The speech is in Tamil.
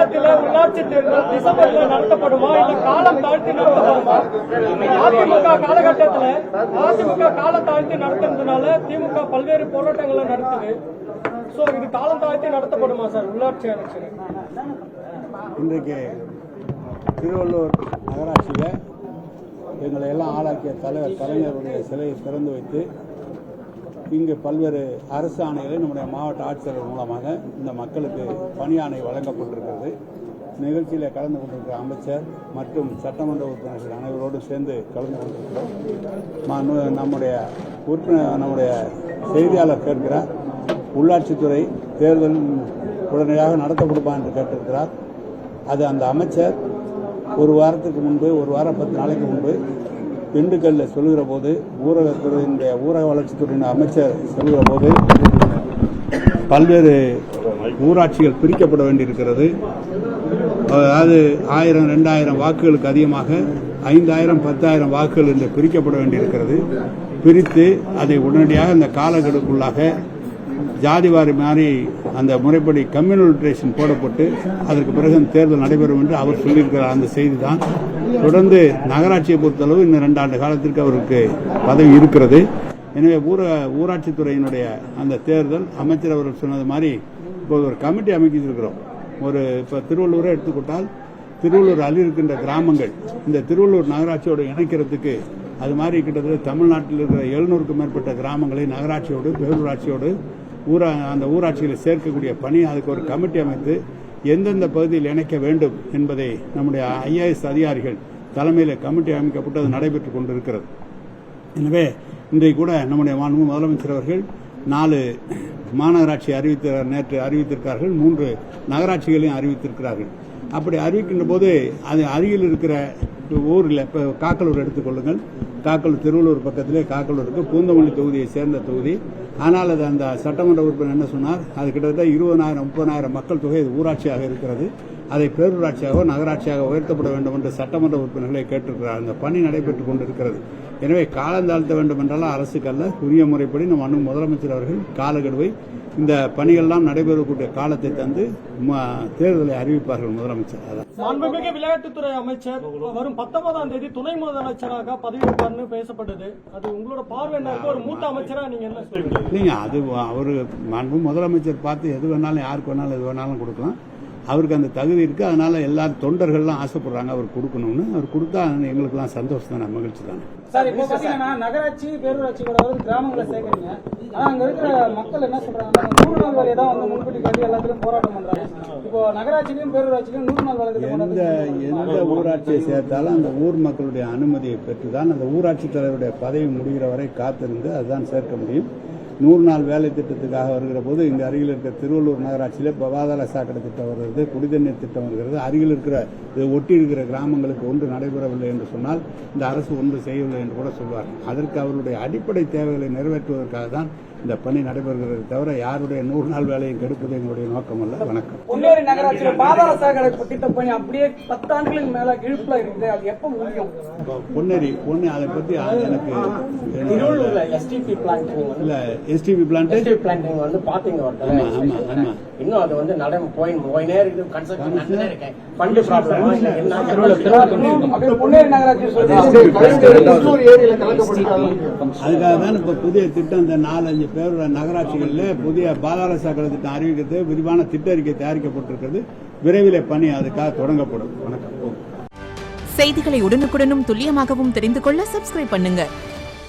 மாநிலத்தில் உள்ளாட்சி தேர்தல் டிசம்பர்ல நடத்தப்படுமா இல்ல காலம் தாழ்த்தி நடத்தப்படுமா? அதிமுக காலம் தாழ்த்தி நடத்துறதுனால திமுக பல்வேறு போராட்டங்களை நடத்துது. சோ இது காலம் தாழ்த்தி நடத்தப்படுமா சார் உள்ளாட்சி எலெக்ஷன்? இன்றைக்கு திருவள்ளூர் நகராட்சியில் எங்களை எல்லாம் ஆளாக்கிய தலைவர் கலைஞருடைய சிலையை திறந்து வைத்து இங்கு பல்வேறு அரசு ஆணைகளை நம்முடைய மாவட்ட ஆட்சியர்கள் மூலமாக இந்த மக்களுக்கு பணி ஆணை வழங்கப்பட்டிருக்கிறது. நிகழ்ச்சியில் கலந்து கொண்டிருக்கிற அமைச்சர் மற்றும் சட்டமன்ற உறுப்பினர்கள் அனைவரோடு சேர்ந்து கலந்து கொண்டிருக்கிறோம். நம்முடைய செய்தியாளர் கேட்கிறார், உள்ளாட்சித்துறை தேர்தல் உடனடியாக நடத்தப்படுமா என்று கேட்டிருக்கிறார். அது அந்த அமைச்சர் ஒரு வாரத்துக்கு முன்பு, ஒரு வாரம் 10 நாளைக்கு முன்பு திண்டுக்கல்லில் சொல்லுகிற போது, ஊரகத்துறையினுடைய ஊரக வளர்ச்சித்துறையின் அமைச்சர் சொல்லுகிற போது பல்வேறு ஊராட்சிகள் பிரிக்கப்பட வேண்டியிருக்கிறது. அதாவது 1000, 2000 வாக்குகளுக்கு அதிகமாக 5000, 10,000 வாக்குகள் என்று பிரிக்கப்பட வேண்டியிருக்கிறது. பிரித்து அதை உடனடியாக இந்த காலக்கெடுக்குள்ளாக ஜாதிவாரி மாறி அந்த முறைப்படி கம்யூனிட்டேஷன் போடப்பட்டு அதற்கு பிறகு தேர்தல் நடைபெறும் என்று அவர் சொல்லியிருக்கிறார். அந்த செய்தி தான். தொடர்ந்து நகராட்சியை பொறுத்தளவு இன்னும் 2 ஆண்டு காலத்திற்கு அவருக்கு பதவி இருக்கிறது. எனவே ஊராட்சித்துறையினுடைய அந்த தேர்தல் அமைச்சர் அவர்கள் சொன்னது மாதிரி இப்போ ஒரு கமிட்டி அமைக்கிருக்கிறோம். இப்போ திருவள்ளூரை எடுத்துக்கொண்டால் திருவள்ளூர் அருகில் இருக்கின்ற கிராமங்கள் இந்த திருவள்ளூர் நகராட்சியோடு இணைக்கிறதுக்கு அது மாதிரி கிட்டத்தட்ட தமிழ்நாட்டில் இருக்கிற 700க்கும் மேற்பட்ட கிராமங்களை நகராட்சியோடு பேரூராட்சியோடு அந்த ஊராட்சிகளை சேர்க்கக்கூடிய பணி, அதுக்கு ஒரு கமிட்டி அமைத்து எந்தெந்த பகுதியில் இணைக்க வேண்டும் என்பதை நம்முடைய IAS அதிகாரிகள் தலைமையில் கமிட்டி அமைக்கப்பட்டு அது நடைபெற்றுக் கொண்டிருக்கிறது. எனவே இன்றைக்கு கூட நம்முடைய முதலமைச்சர் அவர்கள் 4 மாநகராட்சி நேற்று அறிவித்திருக்கிறார்கள். 3 நகராட்சிகளையும் அறிவித்திருக்கிறார்கள். அப்படி அறிவிக்கின்ற போது அது அருகில் இருக்கிற ஊரில் இப்போ காக்கலூர் எடுத்துக்கொள்ளுங்கள். காக்கலூர் திருவள்ளூர் பக்கத்திலே காக்கலூருக்கு பூந்தமல்லி தொகுதியை சேர்ந்த தொகுதி. ஆனால் அது அந்த சட்டமன்ற உறுப்பினர் என்ன சொன்னார், அது கிட்டத்தட்ட 20,000, 30,000 மக்கள் தொகை ஊராட்சியாக இருக்கிறது. அதை பேரூராட்சியாக நகராட்சியாக உயர்த்தப்பட வேண்டும் என்று சட்டமன்ற உறுப்பினர்களை கேட்டிருக்கிறார். அந்த பணி நடைபெற்றுக் கொண்டிருக்கிறது. எனவே காலந்தாழ்த்த வேண்டும் என்றாலும் அரசுக்கு அல்ல, உரிய முறைப்படி நம் முதலமைச்சர் அவர்கள் காலக்கெடுவை இந்த பணிகள்லாம் நடைபெறக்கூடிய காலத்தை தந்து தேர்தலை அறிவிப்பார்கள் முதலமைச்சர். மாண்புமிகு விளையாட்டுத்துறை அமைச்சர் வரும் 19ஆம் தேதி துணை முதலமைச்சராக பதவியேற்பார்னு பேசப்பட்டது. அது உங்களோட பார்வை என்ன? ஒரு மூத்த அமைச்சரா நீங்க என்ன சொல்றீங்க? இல்லைங்க, அது அவரு மாண்பு முதலமைச்சர் பார்த்து எது வேணாலும் யாருக்கு வேணாலும் எது வேணாலும் கொடுக்கலாம். அவருக்கு அந்த தகுதி இருக்கு. அதனால எல்லாரும் தொண்டர்கள்லாம் ஆசைப்படுறாங்க அவர் கொடுக்கணும்னு. அவர் கொடுத்தா எங்களுக்குலாம் சந்தோஷம் தானே, மகிழ்ச்சி தானே. சார், இப்போ பாத்தீங்கன்னா நகராட்சி பேரூராட்சி கிராமங்களை சேர்க்கறீங்க. ஆனா அங்க இருக்கிற மக்கள் என்ன சொல்றாங்கன்னா 100 நாள் வேலையை தான் வந்து முன்கூட்டி கல்வி எல்லாத்துலயும் போராட்டம் பண்றாங்க. இப்போ நகராட்சியிலும் பேரூராட்சியிலும் 100 நாள் வேலை எந்த ஊராட்சியை சேர்த்தாலும் அந்த ஊர் மக்களுடைய அனுமதியை பெற்றுதான் அந்த ஊராட்சி தலைவருடைய பதவி முடிகிற வரை காத்திருந்து அதுதான் சேர்க்க முடியும். 100 நாள் வேலை திட்டத்துக்காக வருகிற போது இங்கு அருகில் இருக்கிற திருவள்ளூர் நகராட்சியில் பாதாள சாக்கடை திட்டம் வருகிறது, குடிதண்ணீர் திட்டம் வருகிறது. அருகில் இருக்கிற ஒட்டி இருக்கிற கிராமங்களுக்கு ஒன்று நடைபெறவில்லை என்று சொன்னால் இந்த அரசு ஒன்று செய்யவில்லை என்று கூட சொல்வார். அதற்கு அவருடைய அடிப்படை தேவைகளை நிறைவேற்றுவதற்காக தான் இந்த பணி நடைபெறுகிறது தவிர யாருடைய 100 நாள் வேலையை கெடுப்பது எங்களுடைய நோக்கம் அல்ல. வணக்கம். பொன்னேரி நகராட்சியில் பாதாள சாக்கடை திட்ட பணி அப்படியே 10 ஆண்டுகளுக்கு மேல இழுப்புல இருக்குது. அது எப்ப முடியும்? பொன்னேரி அதை பத்தி எனக்கு STP பிளான்ட் இல்ல STP பிளான்ட் வந்து பாத்தீங்க. இன்னும் அது வந்து போயினே இருக்கு. கன்ஸ்ட்ரக்ஷன் நடந்துட்டே இருக்கு. ஃபண்ட் ப்ராப்ளம் பொன்னேரி நகராட்சி அதுக்காக தான் இப்ப புதிய திட்டம் இந்த 4-5 பேரோட நகராட்சிகளில் புதிய பாதாள சாக்கடை திட்டம் அறிவிக்கிறது விரிவான திட்ட அறிக்கை தயாரிக்கப்பட்டிருக்கிறது. விரைவில் பணி அதுக்காக தொடங்கப்படும். வணக்கம். செய்திகளை உடனுக்குடனும் துல்லியமாகவும் தெரிந்து கொள்ள சப்ஸ்கிரைப் பண்ணுங்க.